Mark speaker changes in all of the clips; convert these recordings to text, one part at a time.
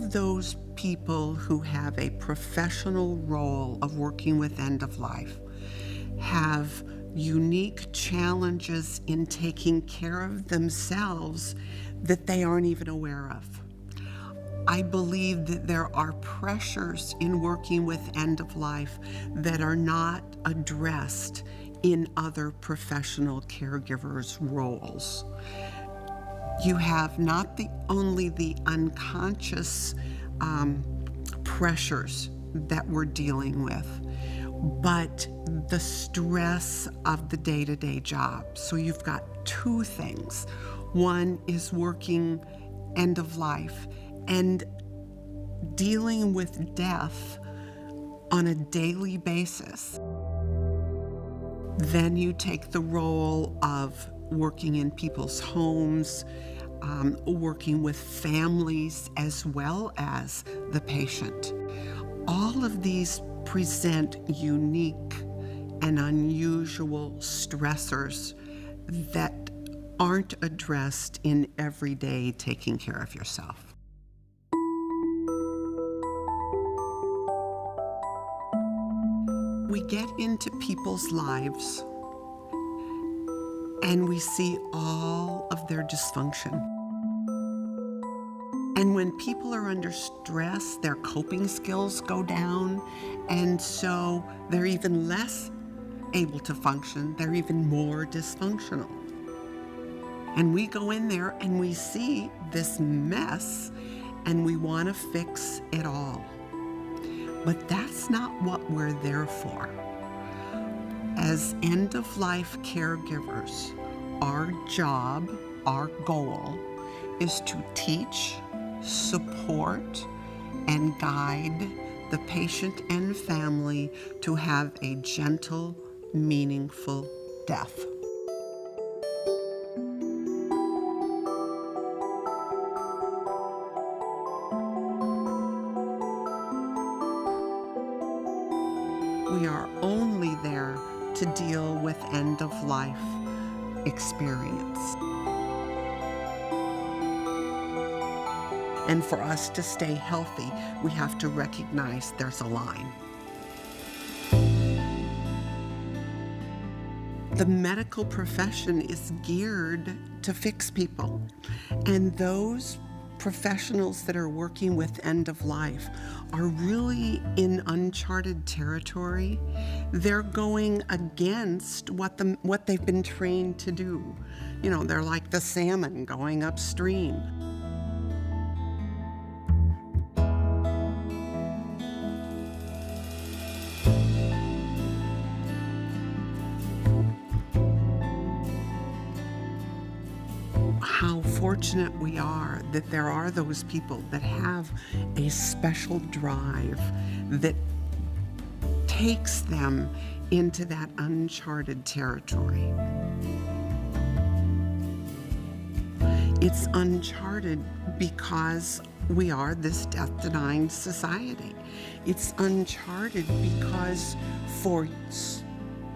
Speaker 1: of those people who have a professional role of working with end of life have unique challenges in taking care of themselves that they aren't even aware of. I believe that there are pressures in working with end of life that are not addressed in other professional caregivers' roles. You have not only the unconscious pressures that we're dealing with, but the stress of the day-to-day job. So you've got two things. One is working end of life and dealing with death on a daily basis. Then you take the role of working in people's homes, working with families as well as the patient. All of these present unique and unusual stressors that aren't addressed in everyday taking care of yourself. We get into people's lives and we see all of their dysfunction. And when people are under stress, their coping skills go down, and so they're even less able to function. They're even more dysfunctional. And we go in there and we see this mess and we want to fix it all. But that's not what we're there for. As end-of-life caregivers, our job, our goal, is to teach, support, and guide the patient and family to have a gentle, meaningful death. We are only there to deal with end-of-life experience. And for us to stay healthy, we have to recognize there's a line. The medical profession is geared to fix people, and those professionals that are working with end of life are really in uncharted territory. They're going against what they've been trained to do. You know, they're like the salmon going upstream. How fortunate we are that there are those people that have a special drive that takes them into that uncharted territory. It's uncharted because we are this death-denying society. It's uncharted because for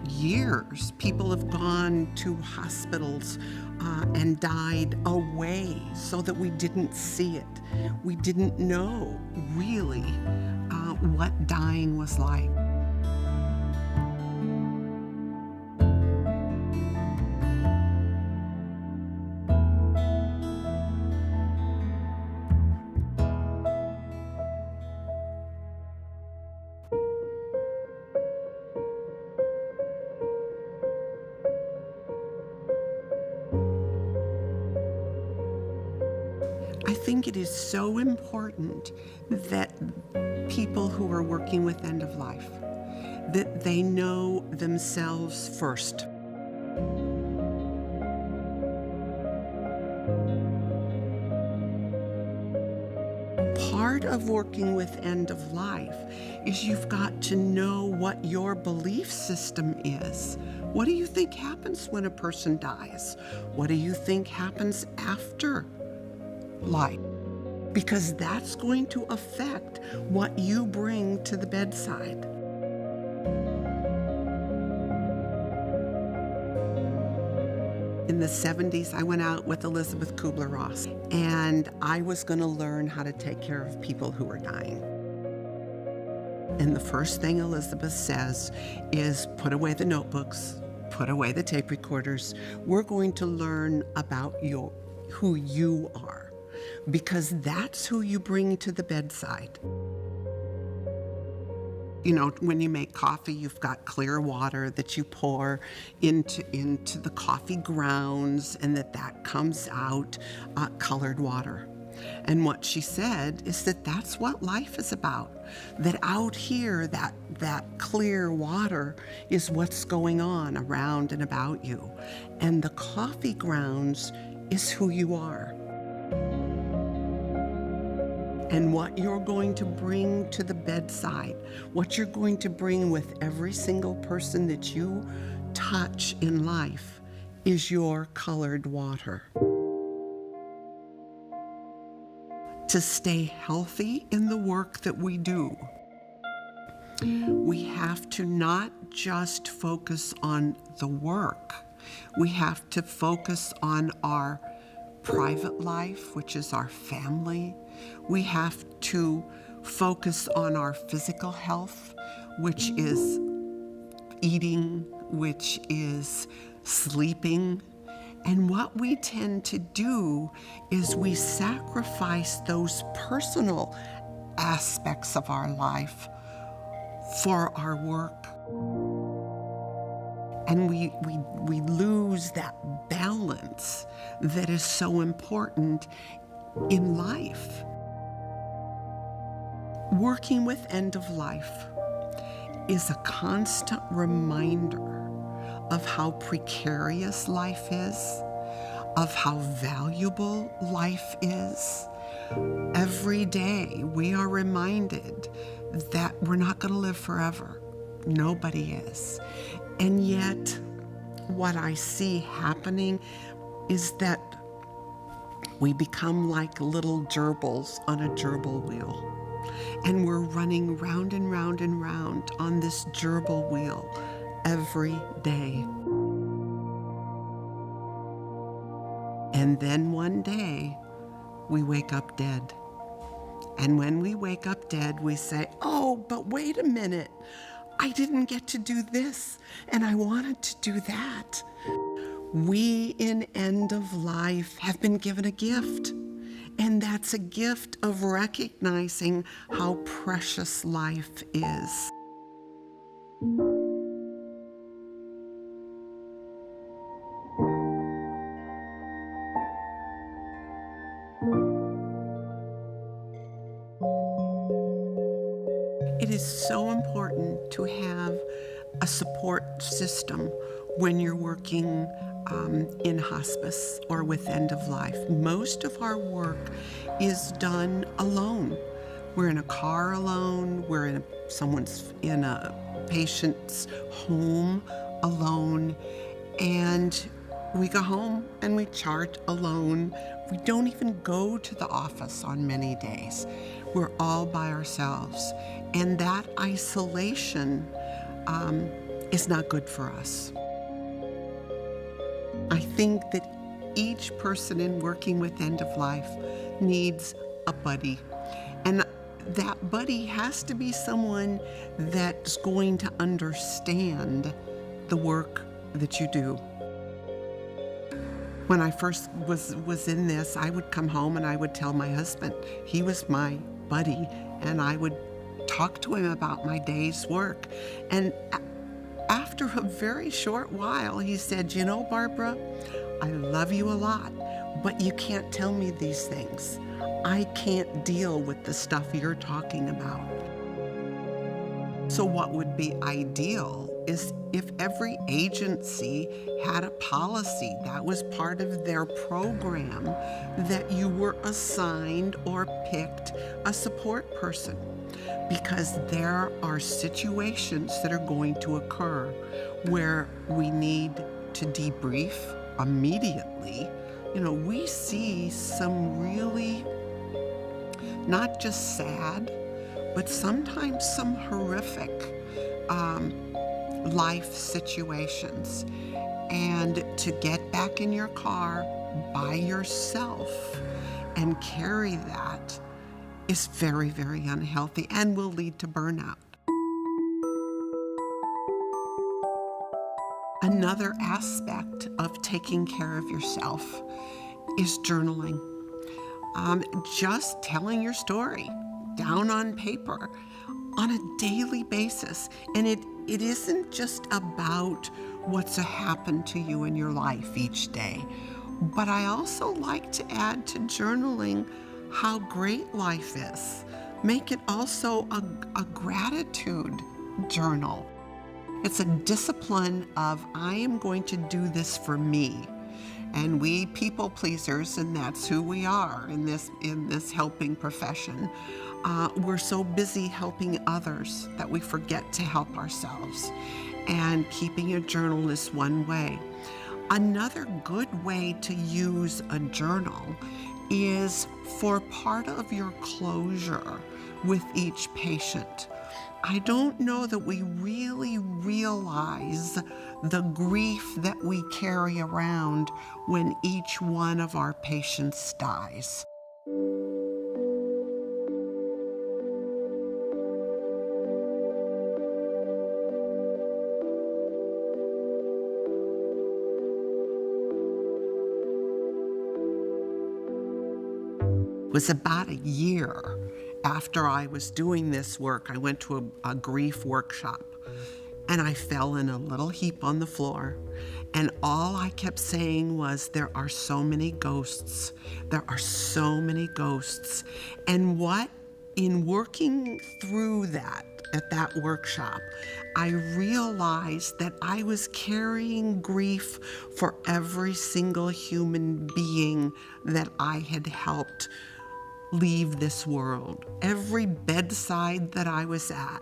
Speaker 1: years people have gone to hospitals and died away so that we didn't see it. We didn't know really what dying was like. I think it is so important that people who are working with end of life, that they know themselves first. Part of working with end of life is you've got to know what your belief system is. What do you think happens when a person dies? What do you think happens after life? Because that's going to affect what you bring to the bedside. In the 70s, I went out with Elizabeth Kubler-Ross, and I was going to learn how to take care of people who were dying. And the first thing Elizabeth says is, put away the notebooks, put away the tape recorders. We're going to learn about who you are, because that's who you bring to the bedside. You know, when you make coffee, you've got clear water that you pour into the coffee grounds, and that comes out colored water. And what she said is that that's what life is about. That out here, that clear water is what's going on around and about you. And the coffee grounds is who you are. And what you're going to bring to the bedside, what you're going to bring with every single person that you touch in life, is your colored water. To stay healthy in the work that we do, we have to not just focus on the work. We have to focus on our private life, which is our family. We have to focus on our physical health, which is eating, which is sleeping. And what we tend to do is we sacrifice those personal aspects of our life for our work. And we lose that balance that is so important in life. Working with end of life is a constant reminder of how precarious life is, of how valuable life is. Every day we are reminded that we're not going to live forever. Nobody is. And yet, what I see happening is that we become like little gerbils on a gerbil wheel. And we're running round and round and round on this gerbil wheel every day. And then one day, we wake up dead. And when we wake up dead, we say, oh, but wait a minute. I didn't get to do this, and I wanted to do that. We in end of life have been given a gift, and that's a gift of recognizing how precious life is. It is so important to have a support system when you're working in hospice or with end of life. Most of our work is done alone. We're in a car alone. We're someone's in a patient's home alone, and we go home and we chart alone. We don't even go to the office on many days. We're all by ourselves. And that isolation is not good for us. I think that each person in working with end of life needs a buddy. And that buddy has to be someone that's going to understand the work that you do. When I first was in this, I would come home and I would tell my husband. He was my buddy, and I would talk to him about my day's work. And after a very short while, he said, you know, Barbara, I love you a lot, but you can't tell me these things. I can't deal with the stuff you're talking about. So what would be ideal is if every agency had a policy that was part of their program, that you were assigned or picked a support person. Because there are situations that are going to occur where we need to debrief immediately. You know, we see some really, not just sad, but sometimes some horrific life situations. And to get back back in your car by yourself and carry that is very, very unhealthy and will lead to burnout. Another aspect of taking care of yourself is journaling. Just telling your story down on paper on a daily basis. And it isn't just about what's happened to you in your life each day, but I also like to add to journaling how great life is. Make it also a gratitude journal. It's a discipline of, I am going to do this for me. And we people pleasers, and that's who we are in this helping profession. We're so busy helping others that we forget to help ourselves. And keeping a journal is one way. Another good way to use a journal is for part of your closure with each patient. I don't know that we really realize the grief that we carry around when each one of our patients dies. It was about a year after I was doing this work. I went to a grief workshop and I fell in a little heap on the floor. And all I kept saying was, there are so many ghosts. There are so many ghosts. And in working through that at that workshop, I realized that I was carrying grief for every single human being that I had helped leave this world. Every bedside that I was at,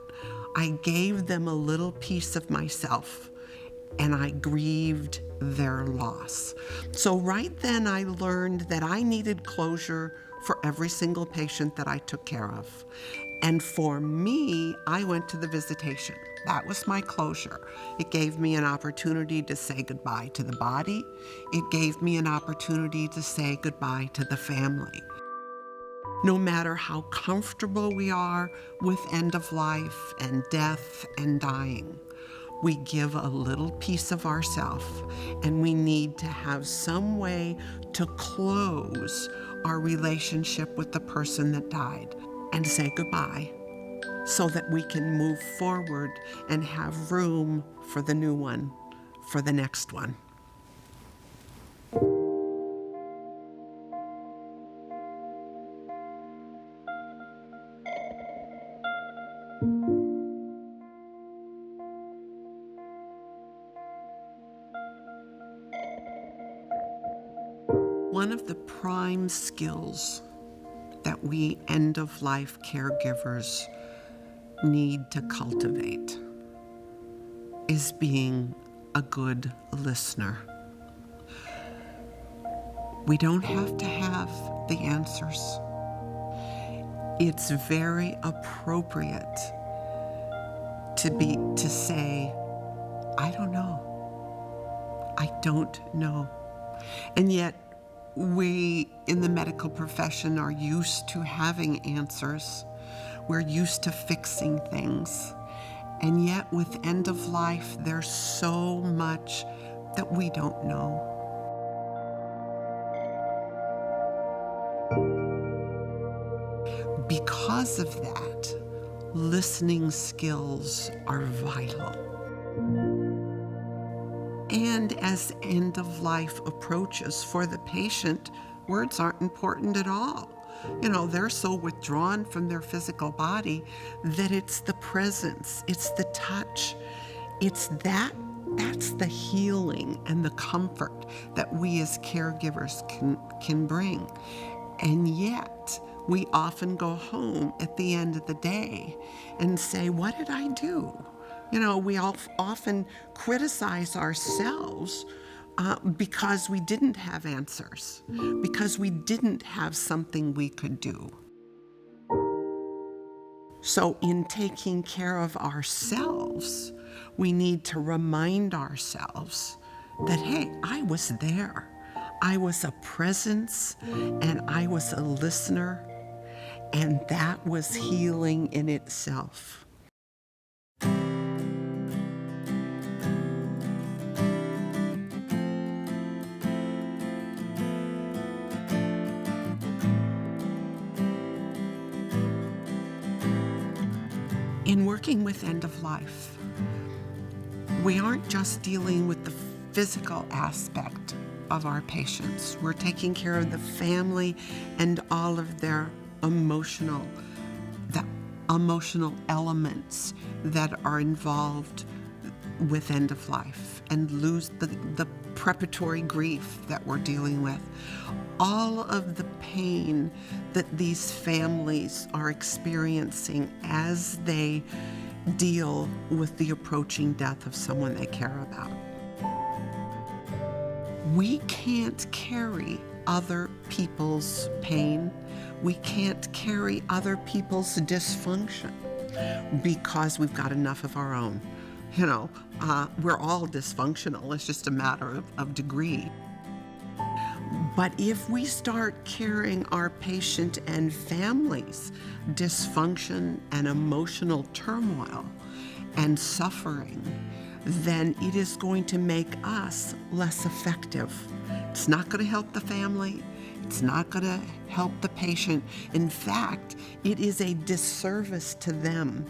Speaker 1: I gave them a little piece of myself and I grieved their loss. So right then I learned that I needed closure for every single patient that I took care of. And for me, I went to the visitation. That was my closure. It gave me an opportunity to say goodbye to the body. It gave me an opportunity to say goodbye to the family. No matter how comfortable we are with end of life and death and dying, we give a little piece of ourselves, and we need to have some way to close our relationship with the person that died and say goodbye so that we can move forward and have room for the new one, for the next one. One of the prime skills that we end-of-life caregivers need to cultivate is being a good listener. We don't have to have the answers. It's very appropriate to say, I don't know. I don't know. And yet, we in the medical profession are used to having answers. We're used to fixing things. And yet with end of life, there's so much that we don't know. Because of that, listening skills are vital. And as end of life approaches for the patient, words aren't important at all. They're so withdrawn from their physical body that it's the presence, it's the touch, that's the healing and the comfort that we as caregivers can bring. And yet, we often go home at the end of the day and say, what did I do? We often criticize ourselves because we didn't have answers, because we didn't have something we could do. So in taking care of ourselves, we need to remind ourselves that, hey, I was there. I was a presence and I was a listener, and that was healing in itself. In working with end of life, we aren't just dealing with the physical aspect of our patients. We're taking care of the family and all of their the emotional elements that are involved with end of life, and lose the preparatory grief that we're dealing with. All of the pain that these families are experiencing as they deal with the approaching death of someone they care about. We can't carry other people's pain. We can't carry other people's dysfunction because we've got enough of our own. We're all dysfunctional. It's just a matter of degree. But if we start carrying our patient and families' dysfunction and emotional turmoil and suffering, then it is going to make us less effective. It's not going to help the family. It's not going to help the patient. In fact, it is a disservice to them,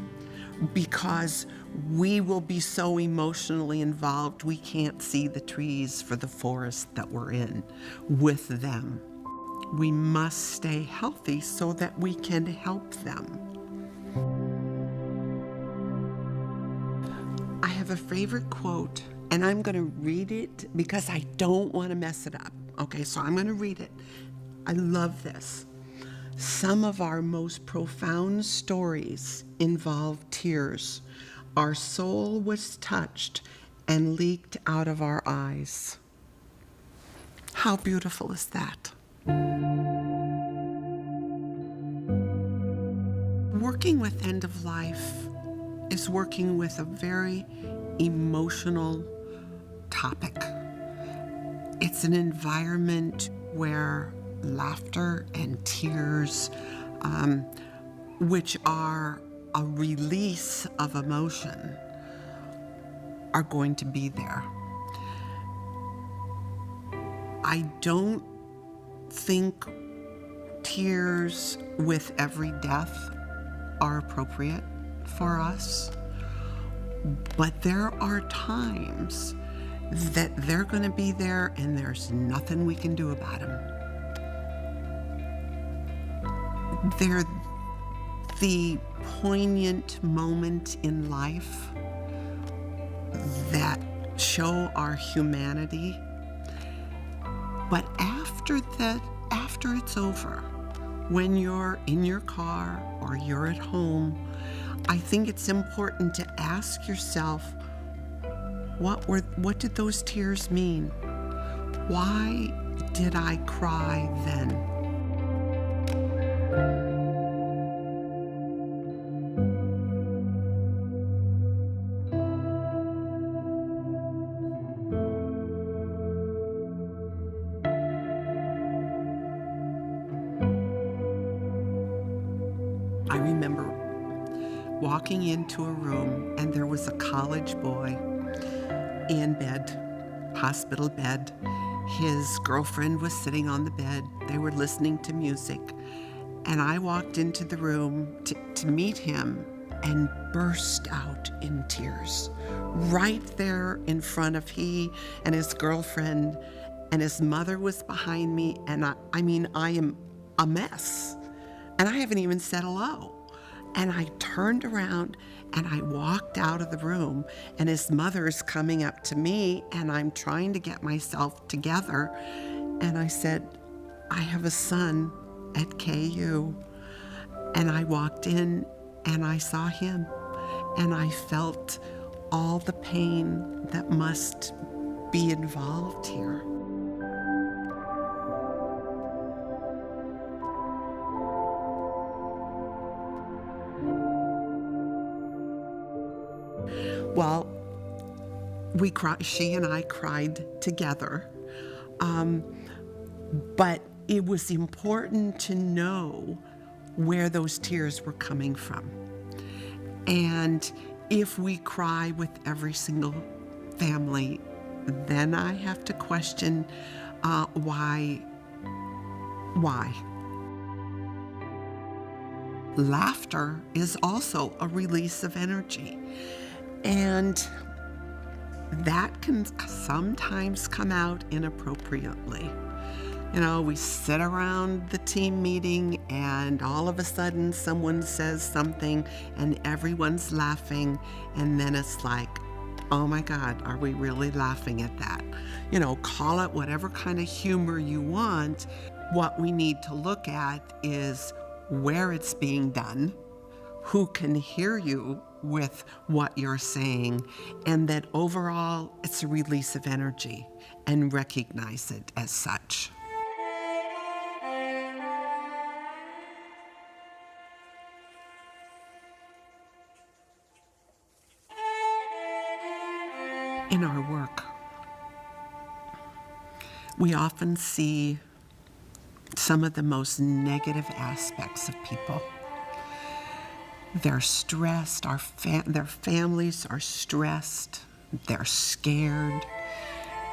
Speaker 1: because we will be so emotionally involved we can't see the trees for the forest that we're in with them. We must stay healthy so that we can help them. I have a favorite quote, and I'm going to read it because I don't want to mess it up. Okay, so I'm going to read it. I love this. Some of our most profound stories involve tears. Our soul was touched and leaked out of our eyes. How beautiful is that? Working with end of life is working with a very emotional topic. It's an environment where laughter and tears, which are a release of emotion, are going to be there. I don't think tears with every death are appropriate for us, but there are times that they're going to be there and there's nothing we can do about them. They're the poignant moment in life that show our humanity. But after it's over, when you're in your car or you're at home, I think it's important to ask yourself, what did those tears mean? Why did I cry then? I remember walking into a room and there was a college boy in bed, hospital bed. His girlfriend was sitting on the bed. They were listening to music. And I walked into the room to meet him and burst out in tears. Right there in front of he and his girlfriend, and his mother was behind me. And I am a mess. And I haven't even said hello. And I turned around and I walked out of the room, and his mother is coming up to me, and I'm trying to get myself together. And I said, I have a son at KU. And I walked in and I saw him, and I felt all the pain that must be involved here. Well, She and I cried together. But it was important to know where those tears were coming from. And if we cry with every single family, then I have to question why. Laughter is also a release of energy. And that can sometimes come out inappropriately. We sit around the team meeting and all of a sudden someone says something and everyone's laughing, and then it's like, oh my God, are we really laughing at that? Call it whatever kind of humor you want. What we need to look at is where it's being done, who can hear you with what you're saying, and that overall it's a release of energy, and recognize it as such. In our work, we often see some of the most negative aspects of people. They're stressed, their families are stressed, they're scared,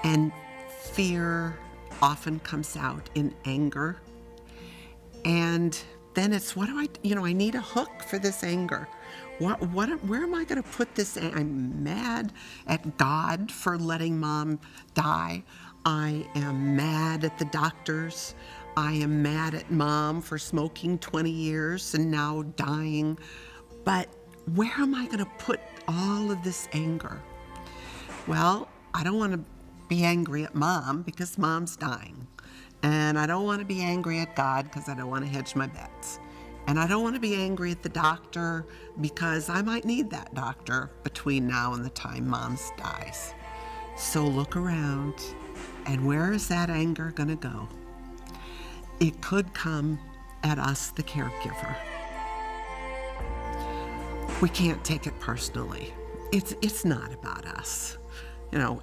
Speaker 1: and fear often comes out in anger. And then it's, I need a hook for this anger. Where am I going to put this? I'm mad at God for letting Mom die. I am mad at the doctors. I am mad at Mom for smoking 20 years and now dying. But where am I going to put all of this anger? Well, I don't want to be angry at Mom because Mom's dying. And I don't want to be angry at God because I don't want to hedge my bets. And I don't want to be angry at the doctor because I might need that doctor between now and the time Mom dies. So look around, and where is that anger going to go? It could come at us, the caregiver. We can't take it personally. It's not about us.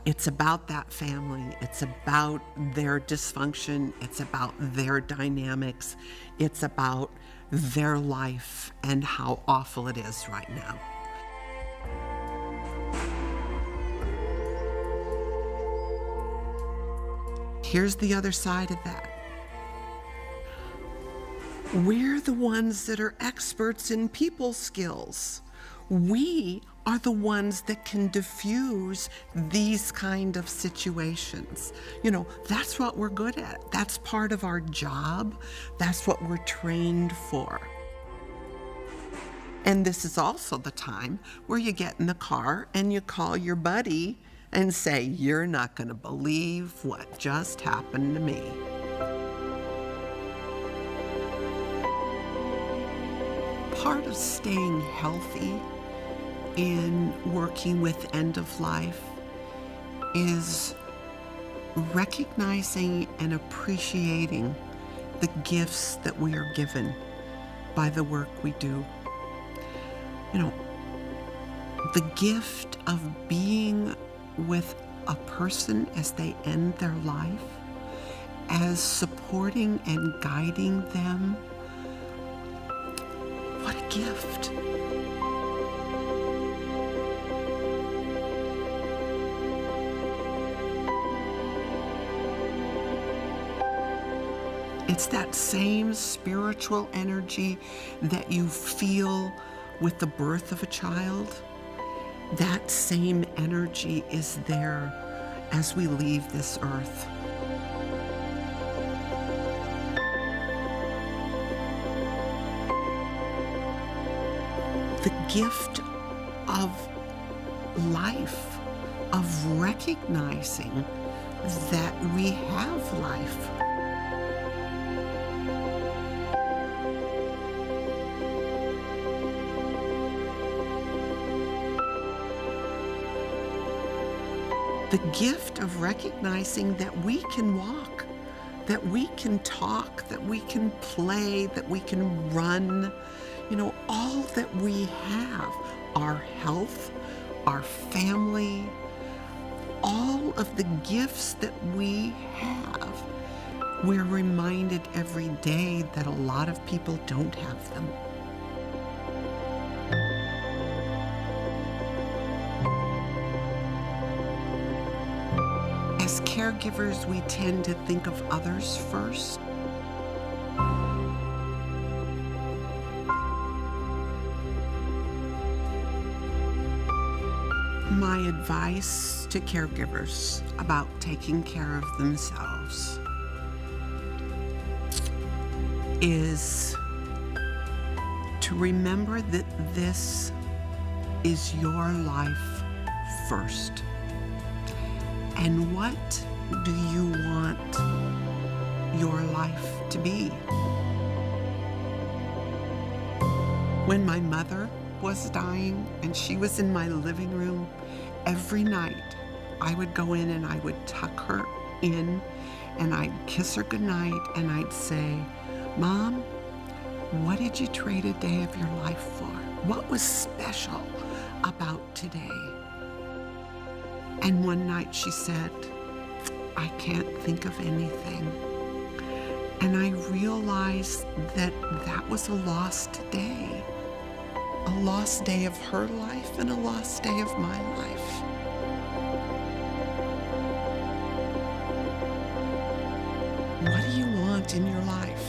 Speaker 1: It's about that family. It's about their dysfunction. It's about their dynamics. It's about their life and how awful it is right now. Here's the other side of that. We're the ones that are experts in people skills. We are the ones that can diffuse these kind of situations. That's what we're good at. That's part of our job. That's what we're trained for. And this is also the time where you get in the car and you call your buddy and say, you're not going to believe what just happened to me. Part of staying healthy in working with end of life is recognizing and appreciating the gifts that we are given by the work we do. The gift of being with a person as they end their life, as supporting and guiding them. What a gift. It's that same spiritual energy that you feel with the birth of a child. That same energy is there as we leave this earth. The gift of life, of recognizing that we have life. The gift of recognizing that we can walk, that we can talk, that we can play, that we can run. All that we have, our health, our family, all of the gifts that we have. We're reminded every day that a lot of people don't have them. As caregivers, we tend to think of others first. My advice to caregivers about taking care of themselves is to remember that this is your life first. And what do you want your life to be? When my mother was dying and she was in my living room, every night I would go in and I would tuck her in and I'd kiss her goodnight and I'd say, "Mom, what did you trade a day of your life for? What was special about today?" And one night she said, "I can't think of anything." And I realized that that was a lost day. A lost day of her life and a lost day of my life. What do you want in your life?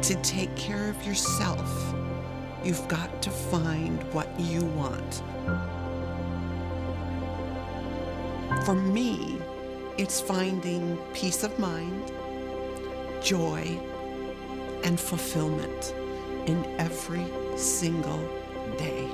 Speaker 1: To take care of yourself, you've got to find what you want. For me, it's finding peace of mind, joy, and fulfillment in every single day.